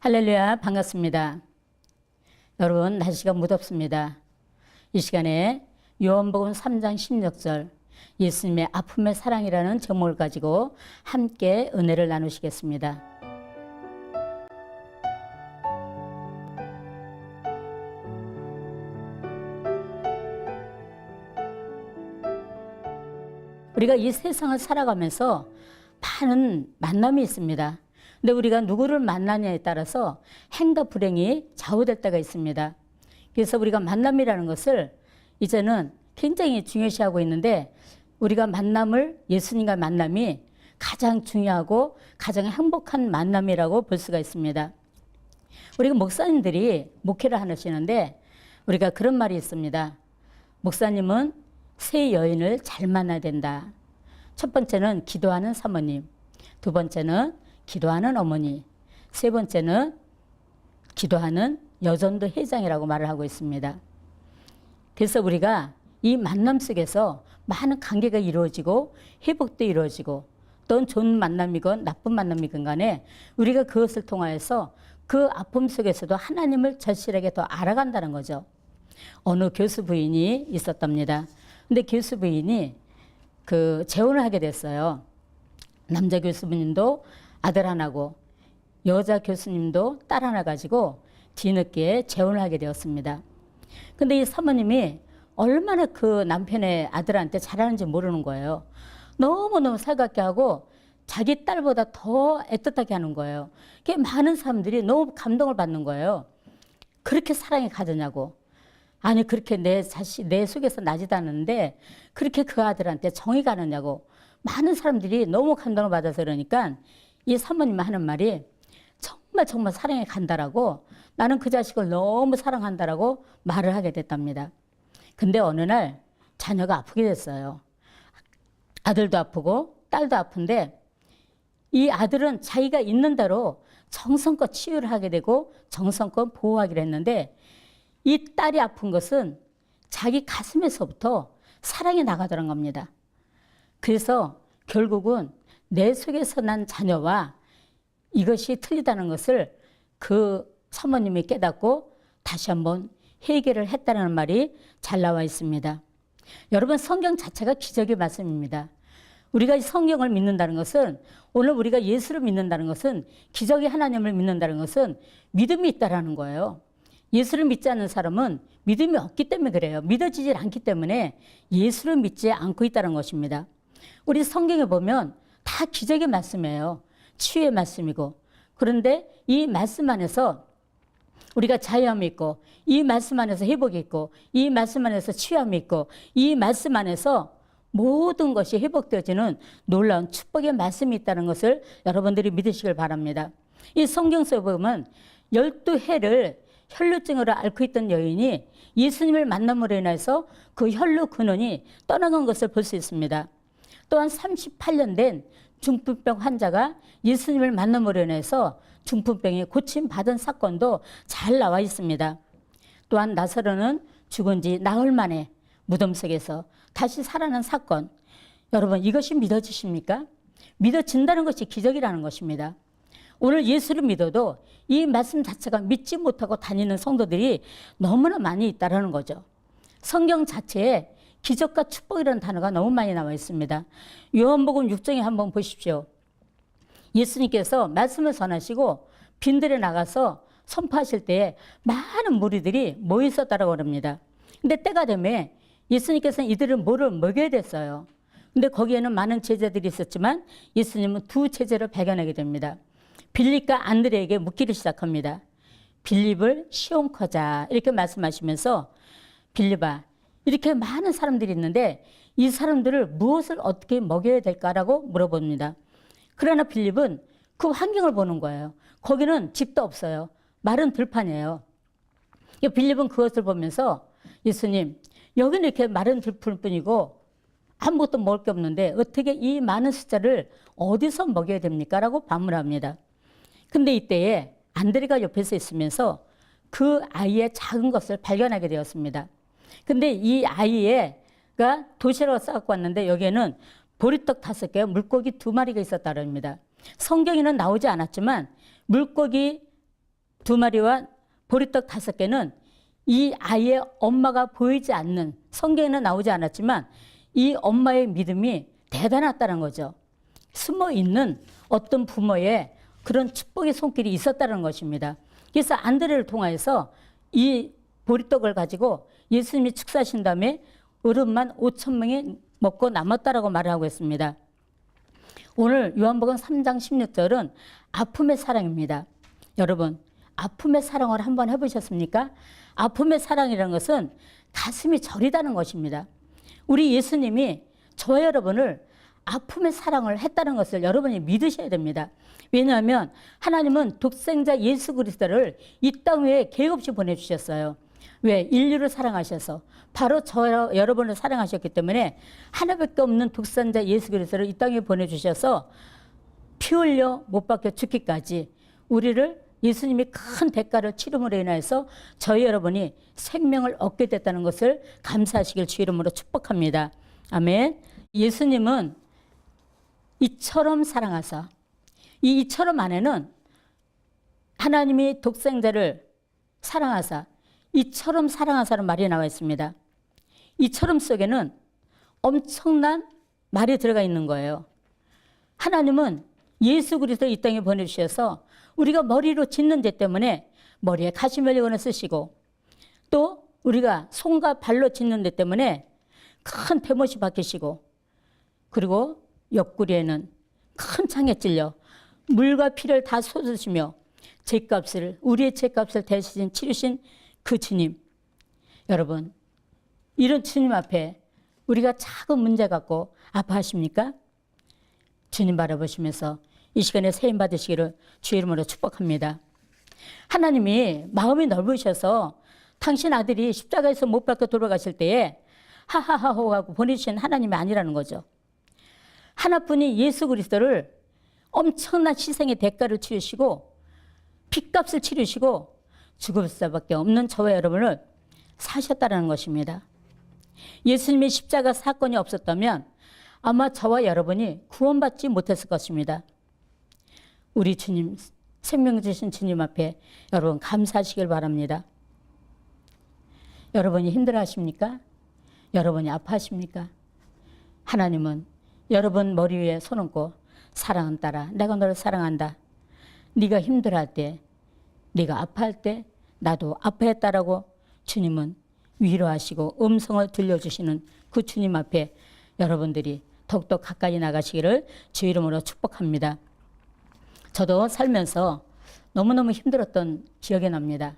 할렐루야, 반갑습니다. 여러분, 날씨가 무덥습니다. 이 시간에 요한복음 3장 16절 예수님의 아픔의 사랑이라는 제목을 가지고 함께 은혜를 나누시겠습니다. 우리가 이 세상을 살아가면서 많은 만남이 있습니다. 근데 우리가 누구를 만나냐에 따라서 행과 불행이 좌우될 때가 있습니다. 그래서 우리가 만남이라는 것을 이제는 굉장히 중요시하고 있는데, 우리가 만남을, 예수님과 만남이 가장 중요하고 가장 행복한 만남이라고 볼 수가 있습니다. 우리가 목사님들이 목회를 하시는데 우리가 그런 말이 있습니다. 목사님은 세 여인을 잘 만나야 된다. 첫 번째는 기도하는 사모님, 두 번째는 기도하는 어머니, 세 번째는 기도하는 여전도 회장이라고 말을 하고 있습니다. 그래서 우리가 이 만남 속에서 많은 관계가 이루어지고 회복도 이루어지고, 또는 좋은 만남이건 나쁜 만남이건 간에 우리가 그것을 통하여서 그 아픔 속에서도 하나님을 절실하게 더 알아간다는 거죠. 어느 교수 부인이 있었답니다. 근데 교수 부인이 재혼을 하게 됐어요. 남자 교수님도 아들 하나고 여자 교수님도 딸 하나 가지고 뒤늦게 재혼을 하게 되었습니다. 근데 이 사모님이 얼마나 그 남편의 아들한테 잘하는지 모르는 거예요. 너무너무 살갑게 하고 자기 딸보다 더 애틋하게 하는 거예요. 그게 많은 사람들이 너무 감동을 받는 거예요. 그렇게 사랑이 가느냐고. 아니, 그렇게 내 속에서 나지도 않는데 그렇게 그 아들한테 정이 가느냐고. 많은 사람들이 너무 감동을 받아서 그러니까 이 사모님 하는 말이 정말 사랑이 간다라고, 나는 그 자식을 너무 사랑한다라고 말을 하게 됐답니다. 근데 어느 날 자녀가 아프게 됐어요. 아들도 아프고 딸도 아픈데 이 아들은 자기가 있는 대로 정성껏 치유를 하게 되고 정성껏 보호하기로 했는데, 이 딸이 아픈 것은 자기 가슴에서부터 사랑이 나가더란 겁니다. 그래서 결국은 내 속에서 난 자녀와 이것이 틀리다는 것을 그 사모님이 깨닫고 다시 한번 회개를 했다는 말이 잘 나와 있습니다. 여러분, 성경 자체가 기적의 말씀입니다. 우리가 이 성경을 믿는다는 것은, 오늘 우리가 예수를 믿는다는 것은, 기적의 하나님을 믿는다는 것은 믿음이 있다라는 거예요. 예수를 믿지 않는 사람은 믿음이 없기 때문에 그래요. 믿어지지 않기 때문에 예수를 믿지 않고 있다는 것입니다. 우리 성경에 보면 다 기적의 말씀이에요. 치유의 말씀이고. 그런데 이 말씀 안에서 우리가 자유함이 있고, 이 말씀 안에서 회복이 있고, 이 말씀 안에서 치유함이 있고, 이 말씀 안에서 모든 것이 회복되어지는 놀라운 축복의 말씀이 있다는 것을 여러분들이 믿으시길 바랍니다. 이 성경 속에 보면 12해를 혈루증으로 앓고 있던 여인이 예수님을 만남으로 인해서 그 혈루 근원이 떠나간 것을 볼 수 있습니다. 또한 38년 된 중풍병 환자가 예수님을 만남으로 인해서 중풍병이 고침받은 사건도 잘 나와 있습니다. 또한 나사로는 죽은 지 나흘 만에 무덤 속에서 다시 살아난 사건, 여러분, 이것이 믿어지십니까? 믿어진다는 것이 기적이라는 것입니다. 오늘 예수를 믿어도 이 말씀 자체가 믿지 못하고 다니는 성도들이 너무나 많이 있다는 거죠. 성경 자체에 기적과 축복이라는 단어가 너무 많이 나와 있습니다. 요한복음 6장에 한번 보십시오. 예수님께서 말씀을 전하시고 빈들에 나가서 선포하실 때에 많은 무리들이 모여 있었다고 합니다. 근데 때가 되면 예수님께서는 이들을 뭐를 먹여야 됐어요. 근데 거기에는 많은 제자들이 있었지만 예수님은 두 제자를 발견하게 됩니다. 빌립과 안드레에게 묻기를 시작합니다. 빌립을 시온커자, 이렇게 말씀하시면서, 빌립아, 이렇게 많은 사람들이 있는데 이 사람들을 무엇을 어떻게 먹여야 될까라고 물어봅니다. 그러나 빌립은 그 환경을 보는 거예요. 거기는 집도 없어요. 마른 들판이에요. 빌립은 그것을 보면서, 예수님, 여기는 이렇게 마른 들판뿐이고 아무것도 먹을 게 없는데 어떻게 이 많은 숫자를 어디서 먹여야 됩니까? 라고 반문합니다. 근데 이때에 안드레가 옆에서 있으면서 그 아이의 작은 것을 발견하게 되었습니다. 근데 이 아이가 도시락을 싸갖고 왔는데 여기에는 보리떡 5개, 물고기 2마리가 있었다고 합니다. 성경에는 나오지 않았지만 물고기 2마리와 보리떡 5개는 이 아이의 엄마가 보이지 않는, 성경에는 나오지 않았지만 이 엄마의 믿음이 대단했다는 거죠. 숨어 있는 어떤 부모의 그런 축복의 손길이 있었다는 것입니다. 그래서 안드레를 통하여서 이 보리떡을 가지고 예수님이 축사하신 다음에 어른만 5,000명이 먹고 남았다라고 말을 하고 있습니다. 오늘 요한복음 3장 16절은 아픔의 사랑입니다. 여러분, 아픔의 사랑을 한번 해보셨습니까? 아픔의 사랑이라는 것은 가슴이 저리다는 것입니다. 우리 예수님이 저와 여러분을 아픔의 사랑을 했다는 것을 여러분이 믿으셔야 됩니다. 왜냐하면 하나님은 독생자 예수 그리스도를 이 땅 위에 계획 없이 보내주셨어요. 왜? 인류를 사랑하셔서, 바로 저 여러분을 사랑하셨기 때문에 하나밖에 없는 독생자 예수 그리스도를 이 땅에 보내주셔서 피 흘려 못 박혀 죽기까지 우리를, 예수님이 큰 대가를 치름으로 인해서 저희 여러분이 생명을 얻게 됐다는 것을 감사하시길 주 이름으로 축복합니다. 아멘. 예수님은 이처럼 사랑하사, 이 이처럼 안에는 하나님이 독생자를 사랑하사, 이처럼 사랑하사는 말이 나와 있습니다. 이처럼 속에는 엄청난 말이 들어가 있는 거예요. 하나님은 예수 그리스도 이 땅에 보내주셔서 우리가 머리로 짓는 데 때문에 머리에 가시멜리건을 쓰시고, 또 우리가 손과 발로 짓는 데 때문에 큰 대못이 박히시고, 그리고 옆구리에는 큰 창에 찔려 물과 피를 다 쏟으시며 죄값을, 우리의 죄값을 대신 치르신 그 주님. 여러분, 이런 주님 앞에 우리가 작은 문제 갖고 아파하십니까? 주님 바라보시면서 이 시간에 세임 받으시기를 주 이름으로 축복합니다. 하나님이 마음이 넓으셔서 당신 아들이 십자가에서 못 박혀 돌아가실 때에 하하하호 하고 보내주신 하나님이 아니라는 거죠. 하나뿐인 예수 그리스도를 엄청난 희생의 대가를 치르시고 핏값을 치르시고 죽을 수밖에 없는 저와 여러분을 사셨다는 것입니다. 예수님의 십자가 사건이 없었다면 아마 저와 여러분이 구원받지 못했을 것입니다. 우리 주님, 생명 주신 주님 앞에 여러분 감사하시길 바랍니다. 여러분이 힘들어하십니까? 여러분이 아파하십니까? 하나님은 여러분 머리 위에 손 얹고 사랑은 딸아, 내가 너를 사랑한다. 네가 힘들어할 때, 네가 아파할 때 나도 아파했다라고 주님은 위로하시고 음성을 들려주시는 그 주님 앞에 여러분들이 더욱더 가까이 나가시기를 주 이름으로 축복합니다. 저도 살면서 너무너무 힘들었던 기억이 납니다.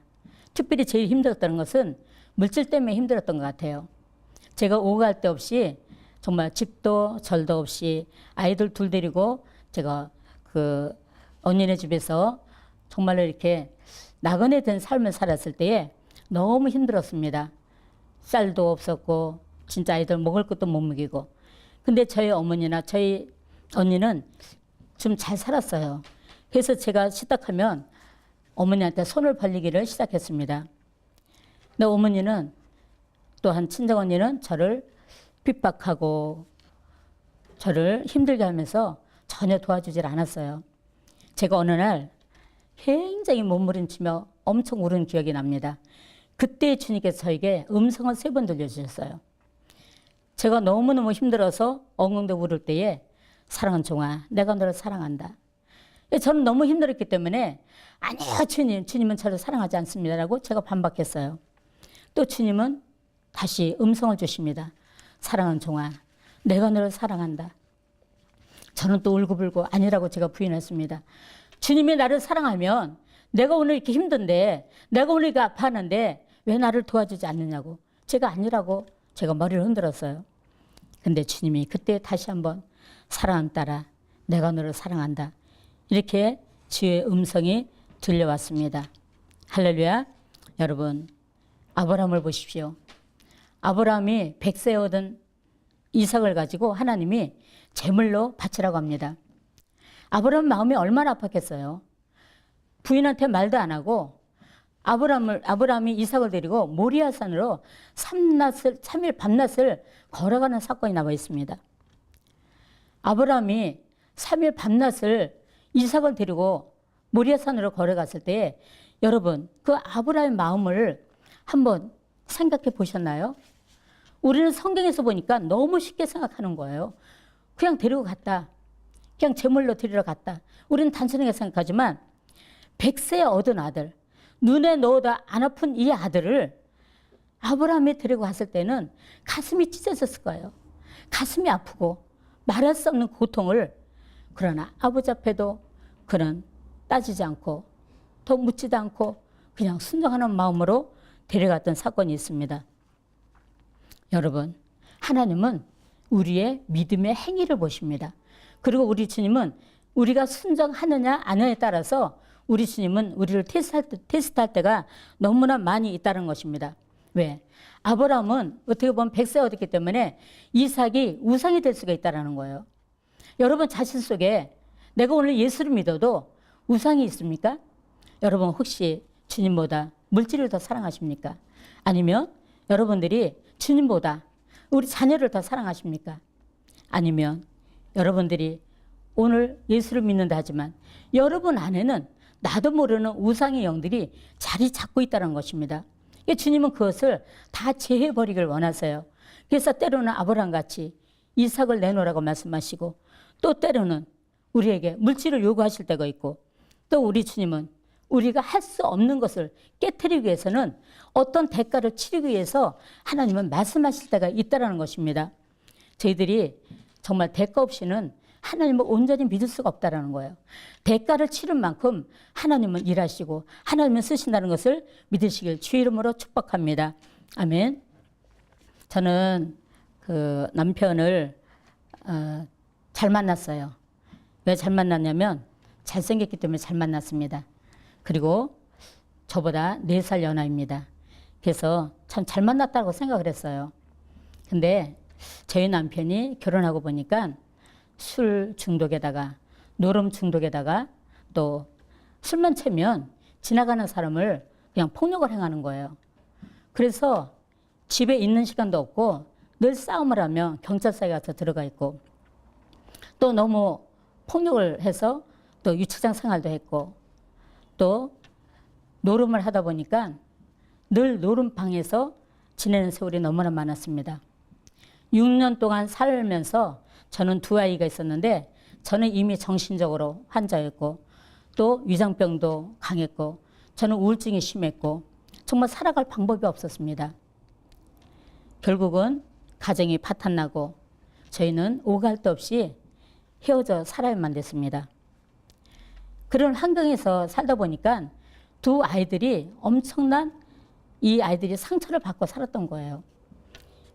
특별히 제일 힘들었다는 것은 물질 때문에 힘들었던 것 같아요. 제가 오갈 데 없이 정말 집도 절도 없이 아이들 둘 데리고 제가 그 언니네 집에서 정말로 이렇게 나그네 된 삶을 살았을 때에 너무 힘들었습니다. 쌀도 없었고 진짜 아이들 먹을 것도 못 먹이고. 근데 저희 어머니나 저희 언니는 좀 잘 살았어요. 그래서 제가 시작하면 어머니한테 손을 벌리기를 시작했습니다. 근데 어머니는, 또한 친정 언니는 저를 핍박하고 저를 힘들게 하면서 전혀 도와주질 않았어요. 제가 어느 날 굉장히 몸부림치며 엄청 울은 기억이 납니다. 그때 주님께서 저에게 음성을 3번 들려주셨어요. 제가 너무너무 힘들어서 엉엉대 울을 때에 사랑하는 종아, 내가 너를 사랑한다. 저는 너무 힘들었기 때문에 아니요 주님, 주님은 저를 사랑하지 않습니다라고 제가 반박했어요. 또 주님은 다시 음성을 주십니다. 사랑하는 종아, 내가 너를 사랑한다. 저는 또 울고불고 아니라고 제가 부인했습니다. 주님이 나를 사랑하면 내가 오늘 이렇게 힘든데, 내가 오늘 이렇게 아파하는데 왜 나를 도와주지 않느냐고. 제가 아니라고 제가 머리를 흔들었어요. 근데 주님이 그때 다시 한번 사랑하는 딸아, 내가 너를 사랑한다. 이렇게 주의 음성이 들려왔습니다. 할렐루야. 여러분, 아브라함을 보십시오. 아브라함이 100세에 얻은 이삭을 가지고 하나님이 제물로 바치라고 합니다. 아브라함 마음이 얼마나 아팠겠어요. 부인한테 말도 안 하고 아브라함이 이삭을 데리고 모리아산으로 3일 밤낮을 걸어가는 사건이 나와 있습니다. 아브라함이 3일 밤낮을 이삭을 데리고 모리아산으로 걸어갔을 때 여러분 그 아브라함의 마음을 한번 생각해 보셨나요? 우리는 성경에서 보니까 너무 쉽게 생각하는 거예요. 그냥 데리고 갔다. 그냥 제물로 드리러 갔다. 우리는 단순하게 생각하지만 100세에 얻은 아들, 눈에 넣어도 안 아픈 이 아들을 아브라함이 데리고 갔을 때는 가슴이 찢어졌을 거예요. 가슴이 아프고 말할 수 없는 고통을, 그러나 아버지 앞에도 그는 따지지 않고 더 묻지도 않고 그냥 순종하는 마음으로 데려갔던 사건이 있습니다. 여러분, 하나님은 우리의 믿음의 행위를 보십니다. 그리고 우리 주님은 우리가 순종하느냐 안 하느냐에 따라서 우리 주님은 우리를 테스트할 때가 너무나 많이 있다는 것입니다. 왜? 아브라함은 어떻게 보면 100세 얻었기 때문에 이삭이 우상이 될 수가 있다는 거예요. 여러분 자신 속에 내가 오늘 예수를 믿어도 우상이 있습니까? 여러분 혹시 주님보다 물질을 더 사랑하십니까? 아니면 여러분들이 주님보다 우리 자녀를 더 사랑하십니까? 아니면 여러분들이 오늘 예수를 믿는다 하지만 여러분 안에는 나도 모르는 우상의 영들이 자리 잡고 있다는 것입니다. 주님은 그것을 다 제해버리길 원하세요. 그래서 때로는 아브라함같이 이삭을 내놓으라고 말씀하시고 또 때로는 우리에게 물질을 요구하실 때가 있고 또 우리 주님은 우리가 할 수 없는 것을 깨트리기 위해서는 어떤 대가를 치르기 위해서 하나님은 말씀하실 때가 있다는 것입니다. 저희들이 정말 대가 없이는 하나님을 온전히 믿을 수가 없다는 거예요. 대가를 치른 만큼 하나님은 일하시고 하나님은 쓰신다는 것을 믿으시길 주의 이름으로 축복합니다. 아멘. 저는 그 남편을 잘 만났어요. 왜 잘 만났냐면 잘생겼기 때문에 잘 만났습니다. 그리고 저보다 4살 연하입니다. 그래서 참 잘 만났다고 생각을 했어요. 근데 저희 남편이 결혼하고 보니까 술 중독에다가 노름 중독에다가 또 술만 채면 지나가는 사람을 그냥 폭력을 행하는 거예요. 그래서 집에 있는 시간도 없고 늘 싸움을 하며 경찰서에 가서 들어가 있고 또 너무 폭력을 해서 또 유치장 생활도 했고 또 노름을 하다 보니까 늘 노름방에서 지내는 세월이 너무나 많았습니다. 6년 동안 살면서 저는 2아이가 있었는데 저는 이미 정신적으로 환자였고 또 위장병도 강했고 저는 우울증이 심했고 정말 살아갈 방법이 없었습니다. 결국은 가정이 파탄나고 저희는 오갈 데 없이 헤어져 살아야만 됐습니다. 그런 환경에서 살다 보니까 2아이들이 엄청난 이 아이들이 상처를 받고 살았던 거예요.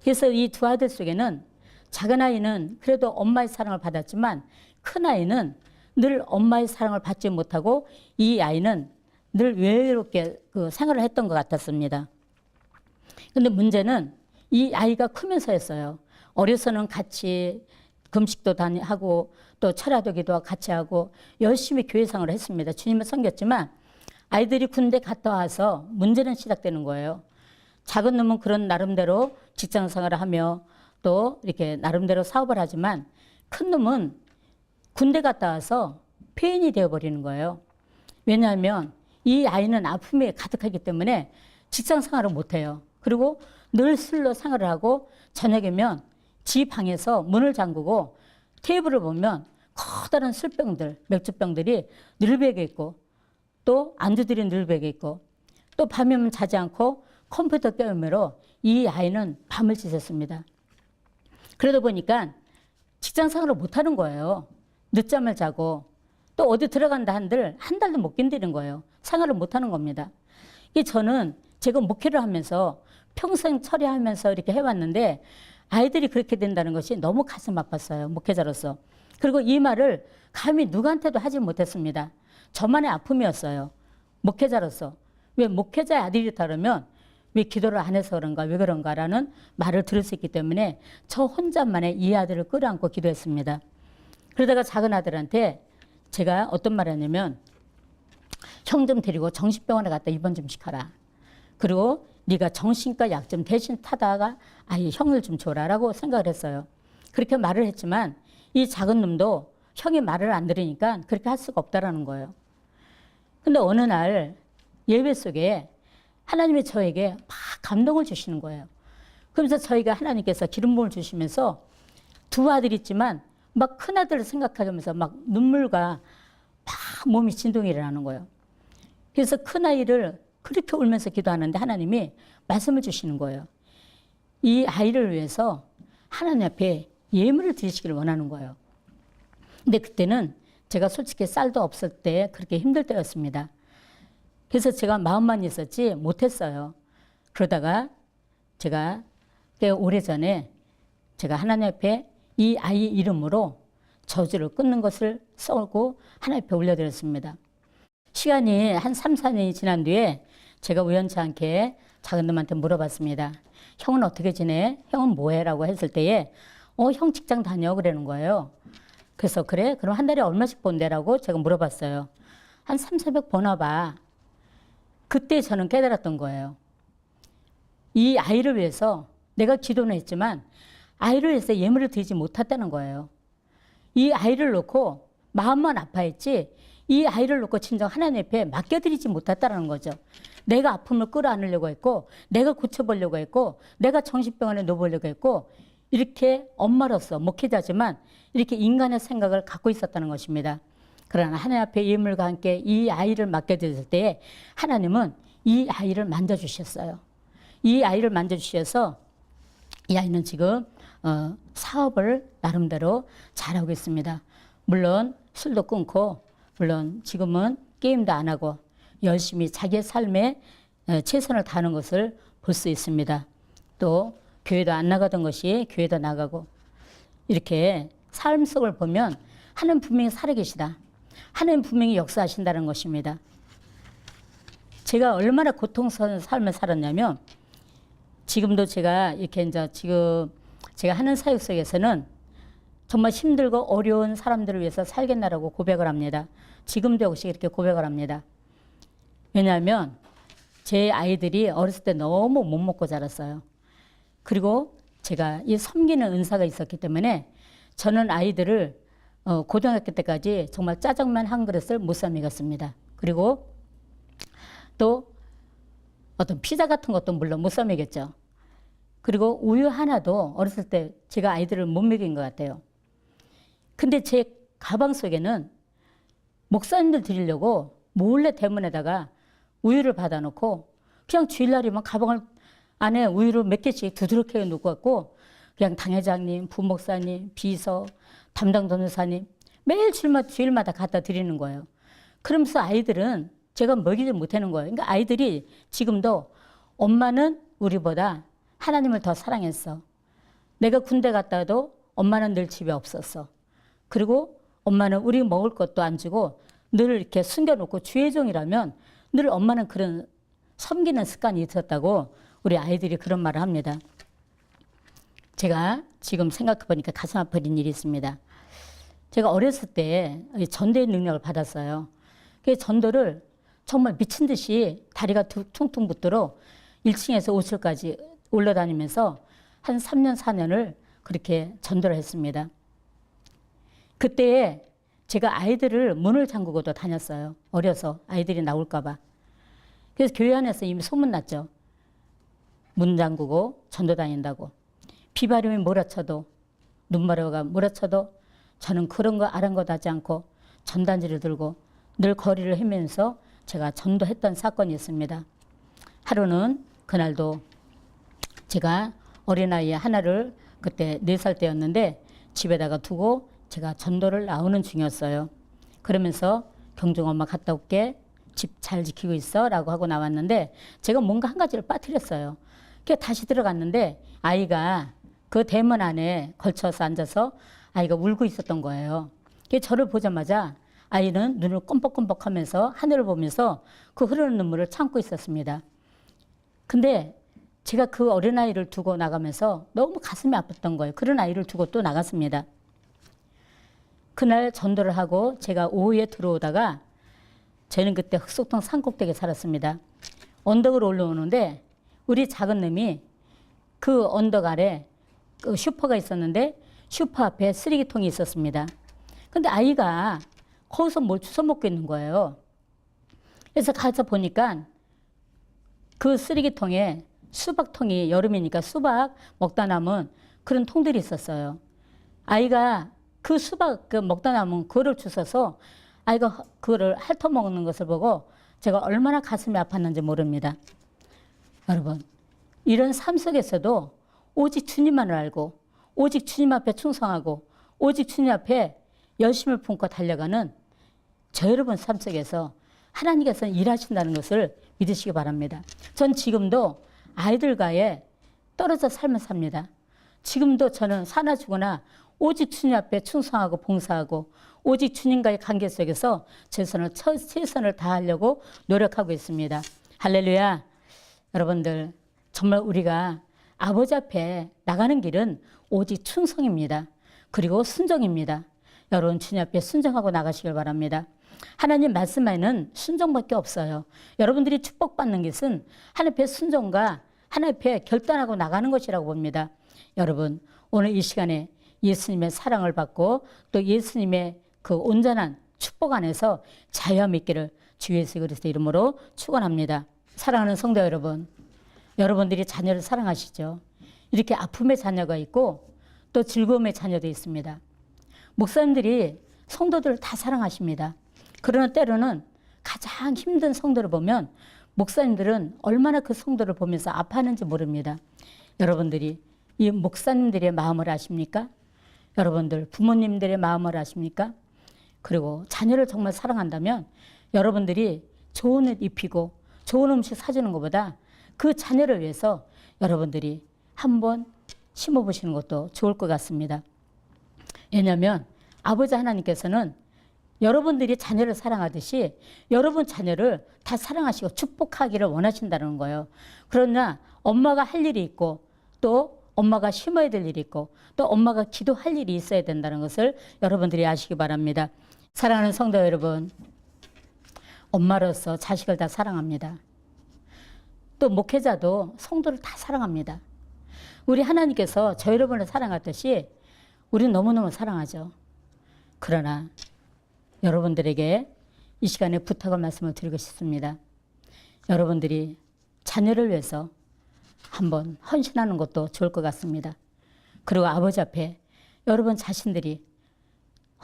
그래서 이 2아이들 속에는 작은 아이는 그래도 엄마의 사랑을 받았지만 큰 아이는 늘 엄마의 사랑을 받지 못하고 이 아이는 늘 외롭게 그 생활을 했던 것 같았습니다. 근데 문제는 이 아이가 크면서였어요. 어려서는 같이 금식도 하고 또 철야도기도 같이 하고 열심히 교회 생활을 했습니다. 주님을 섬겼지만 아이들이 군대 갔다 와서 문제는 시작되는 거예요. 작은 놈은 그런 나름대로 직장 생활을 하며 또 이렇게 나름대로 사업을 하지만 큰 놈은 군대 갔다 와서 폐인이 되어버리는 거예요. 왜냐하면 이 아이는 아픔이 가득하기 때문에 직장 생활을 못해요. 그리고 늘 술로 생활을 하고 저녁이면 지 방에서 문을 잠그고 테이블을 보면 커다란 술병들, 맥주병들이 늘베개 있고 또 안주들이 늘베개 있고 또 밤이면 자지 않고 컴퓨터 게임으로 이 아이는 밤을 지샜습니다. 그러다 보니까 직장 생활을 못하는 거예요. 늦잠을 자고 또 어디 들어간다 한들 한 달도 못 견디는 거예요. 생활을 못하는 겁니다. 저는 제가 목회를 하면서 평생 처리하면서 이렇게 해왔는데 아이들이 그렇게 된다는 것이 너무 가슴 아팠어요. 목회자로서. 그리고 이 말을 감히 누구한테도 하지 못했습니다. 저만의 아픔이었어요. 목회자로서. 왜 목회자의 아들이다 그러면 왜 기도를 안 해서 그런가 왜 그런가라는 말을 들을 수 있기 때문에 저 혼자만의 이 아들을 끌어안고 기도했습니다. 그러다가 작은 아들한테 제가 어떤 말을 했냐면 형 좀 데리고 정신병원에 갔다 입원 좀 시켜라. 그리고 네가 정신과 약 좀 대신 타다가 아예 형을 좀 줘라라고 생각을 했어요. 그렇게 말을 했지만 이 작은 놈도 형이 말을 안 들으니까 그렇게 할 수가 없다라는 거예요. 근데 어느 날 예배 속에 하나님이 저에게 막 감동을 주시는 거예요. 그러면서 저희가 하나님께서 기름 부음을 주시면서 두 아들이 있지만 막 큰 아들을 생각하면서 막 눈물과 막 몸이 진동이 일어나는 거예요. 그래서 큰 아이를 그렇게 울면서 기도하는데 하나님이 말씀을 주시는 거예요. 이 아이를 위해서 하나님 앞에 예물을 드리시기를 원하는 거예요. 근데 그때는 제가 솔직히 쌀도 없을 때 그렇게 힘들 때였습니다. 그래서 제가 마음만 있었지 못했어요. 그러다가 제가 꽤 오래전에 제가 하나님 앞에 이 아이 이름으로 저주를 끊는 것을 써고 하나님 앞에 올려드렸습니다. 시간이 한 3, 4년이 지난 뒤에 제가 우연치 않게 작은 놈한테 물어봤습니다. 형은 어떻게 지내? 형은 뭐해? 라고 했을 때에 형 직장 다녀 그러는 거예요. 그래서 그래? 그럼 한 달에 얼마씩 번대라고 제가 물어봤어요. 한 3, 400 버나 봐. 그때 저는 깨달았던 거예요. 이 아이를 위해서 내가 기도는 했지만 아이를 위해서 예물을 드리지 못했다는 거예요. 이 아이를 놓고 마음만 아파했지 이 아이를 놓고 진정 하나님 앞에 맡겨드리지 못했다는 거죠. 내가 아픔을 끌어안으려고 했고 내가 고쳐보려고 했고 내가 정신병원에 넣어보려고 했고 이렇게 엄마로서 목회자지만 이렇게 인간의 생각을 갖고 있었다는 것입니다. 그러나 하나님 앞에 예물과 함께 이 아이를 맡겨드렸을 때 하나님은 이 아이를 만져주셨어요. 이 아이를 만져주셔서 이 아이는 지금 사업을 나름대로 잘하고 있습니다. 물론 술도 끊고 물론 지금은 게임도 안 하고 열심히 자기의 삶에 최선을 다하는 것을 볼 수 있습니다. 또 교회도 안 나가던 것이 교회도 나가고 이렇게 삶 속을 보면 하나님 분명히 살아계시다. 하나님 분명히 역사하신다는 것입니다. 제가 얼마나 고통스러운 삶을 살았냐면 지금도 제가 이렇게 이제 지금 제가 하는 사역 속에서는 정말 힘들고 어려운 사람들을 위해서 살겠나라고 고백을 합니다. 지금도 역시 이렇게 고백을 합니다. 왜냐하면 제 아이들이 어렸을 때 너무 못 먹고 자랐어요. 그리고 제가 이 섬기는 은사가 있었기 때문에 저는 아이들을 고등학교 때까지 정말 짜장면 한 그릇을 못 사 먹였습니다. 그리고 또 어떤 피자 같은 것도 물론 못 사 먹였죠. 그리고 우유 하나도 어렸을 때 제가 아이들을 못 먹인 것 같아요. 근데 제 가방 속에는 목사님들 드리려고 몰래 대문에다가 우유를 받아놓고 그냥 주일날이면 가방을 안에 우유를 몇 개씩 두드럽게 놓고 갖고 그냥 당회장님, 부목사님, 비서, 담당 전도사님 매일 주일마다 갖다 드리는 거예요. 그러면서 아이들은 제가 먹이지 못하는 거예요. 그러니까 아이들이 지금도 엄마는 우리보다 하나님을 더 사랑했어. 내가 군대 갔다 와도 엄마는 늘 집에 없었어. 그리고 엄마는 우리 먹을 것도 안 주고 늘 이렇게 숨겨놓고 주의 종이라면 늘 엄마는 그런 섬기는 습관이 있었다고 우리 아이들이 그런 말을 합니다. 제가 지금 생각해 보니까 가슴 아픈 일이 있습니다. 제가 어렸을 때 전도의 능력을 받았어요. 그 전도를 정말 미친 듯이 다리가 퉁퉁 붓도록 1층에서 5층까지 올라다니면서 한 3년, 4년을 그렇게 전도를 했습니다. 그때에 제가 아이들을 문을 잠그고도 다녔어요. 어려서 아이들이 나올까 봐. 그래서 교회 안에서 이미 소문났죠. 문 잠그고 전도 다닌다고. 비바람이 몰아쳐도 눈마루가 몰아쳐도 저는 그런 거 아랑곳하지 않고 전단지를 들고 늘 거리를 헤매면서 제가 전도했던 사건이 있습니다. 하루는 그날도 제가 어린아이 하나를 그때 4살 때였는데 집에다가 두고 제가 전도를 나오는 중이었어요. 그러면서 경중 엄마 갔다 올게. 집 잘 지키고 있어 라고 하고 나왔는데 제가 뭔가 한 가지를 빠뜨렸어요. 그래서 다시 들어갔는데 아이가 그 대문 안에 걸쳐서 앉아서 아이가 울고 있었던 거예요. 그래서 저를 보자마자 아이는 눈을 껌뻑껌뻑 하면서 하늘을 보면서 그 흐르는 눈물을 참고 있었습니다. 근데 제가 그 어린아이를 두고 나가면서 너무 가슴이 아팠던 거예요. 그런 아이를 두고 또 나갔습니다. 그날 전도를 하고 제가 오후에 들어오다가 저는 그때 흑석동 산꼭대기에 살았습니다. 언덕으로 올라오는데 우리 작은 놈이 그 언덕 아래 그 슈퍼가 있었는데 슈퍼 앞에 쓰레기통이 있었습니다. 근데 아이가 거기서 뭘 주워 먹고 있는 거예요. 그래서 가서 보니까 그 쓰레기통에 수박통이, 여름이니까 수박 먹다 남은 그런 통들이 있었어요. 아이가 그 수박 먹다 남은 그거를 주워서 아이가 그거를 핥아먹는 것을 보고 제가 얼마나 가슴이 아팠는지 모릅니다. 여러분, 이런 삶 속에서도 오직 주님만을 알고 오직 주님 앞에 충성하고 오직 주님 앞에 열심을 품고 달려가는 저 여러분 삶 속에서 하나님께서 일하신다는 것을 믿으시기 바랍니다. 전 지금도 아이들과의 떨어져 삶을 삽니다. 지금도 저는 사나 죽으나 오직 주님 앞에 충성하고 봉사하고 오직 주님과의 관계 속에서 최선을 다하려고 노력하고 있습니다. 할렐루야. 여러분들, 정말 우리가 아버지 앞에 나가는 길은 오직 충성입니다. 그리고 순종입니다. 여러분, 주님 앞에 순종하고 나가시길 바랍니다. 하나님 말씀에는 순종밖에 없어요. 여러분들이 축복받는 것은 하나님 앞에 순종과 하나님 앞에 결단하고 나가는 것이라고 봅니다. 여러분, 오늘 이 시간에 예수님의 사랑을 받고 또 예수님의 그 온전한 축복 안에서 자유함 있기를 주 예수 그리스도 이름으로 축원합니다. 사랑하는 성도 여러분, 여러분들이 자녀를 사랑하시죠? 이렇게 아픔의 자녀가 있고 또 즐거움의 자녀도 있습니다. 목사님들이 성도들을 다 사랑하십니다. 그러나 때로는 가장 힘든 성도를 보면 목사님들은 얼마나 그 성도를 보면서 아파하는지 모릅니다. 여러분들이 이 목사님들의 마음을 아십니까? 여러분들 부모님들의 마음을 아십니까? 그리고 자녀를 정말 사랑한다면 여러분들이 좋은 옷 입히고 좋은 음식 사주는 것보다 그 자녀를 위해서 여러분들이 한번 심어보시는 것도 좋을 것 같습니다. 왜냐하면 아버지 하나님께서는 여러분들이 자녀를 사랑하듯이 여러분 자녀를 다 사랑하시고 축복하기를 원하신다는 거예요. 그러나 엄마가 할 일이 있고 또 엄마가 심어야 될 일이 있고 또 엄마가 기도할 일이 있어야 된다는 것을 여러분들이 아시기 바랍니다. 사랑하는 성도 여러분, 엄마로서 자식을 다 사랑합니다. 또 목회자도 성도를 다 사랑합니다. 우리 하나님께서 저 여러분을 사랑하듯이 우리는 너무너무 사랑하죠. 그러나 여러분들에게 이 시간에 부탁을 말씀을 드리고 싶습니다. 여러분들이 자녀를 위해서 한번 헌신하는 것도 좋을 것 같습니다. 그리고 아버지 앞에 여러분 자신들이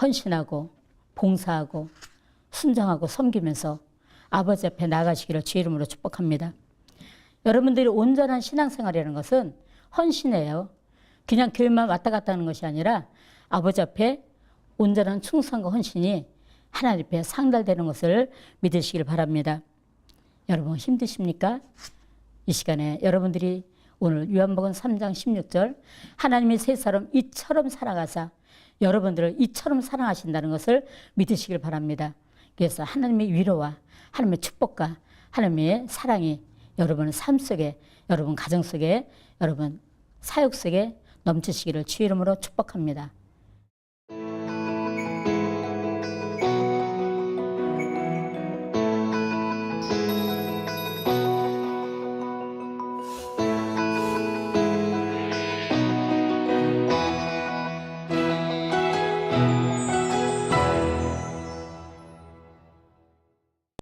헌신하고 봉사하고 순종하고 섬기면서 아버지 앞에 나가시기를 주 이름으로 축복합니다. 여러분들이 온전한 신앙생활이라는 것은 헌신이에요. 그냥 교회만 왔다 갔다 하는 것이 아니라 아버지 앞에 온전한 충성과 헌신이 하나님 앞에 상달되는 것을 믿으시길 바랍니다. 여러분 힘드십니까? 이 시간에 여러분들이 오늘 요한복음 3장 16절 하나님이 세 사람 이처럼 살아가사 여러분들을 이처럼 사랑하신다는 것을 믿으시길 바랍니다. 그래서 하나님의 위로와 하나님의 축복과 하나님의 사랑이 여러분의 삶 속에, 여러분 가정 속에, 여러분 사역 속에 넘치시기를 주 이름으로 축복합니다.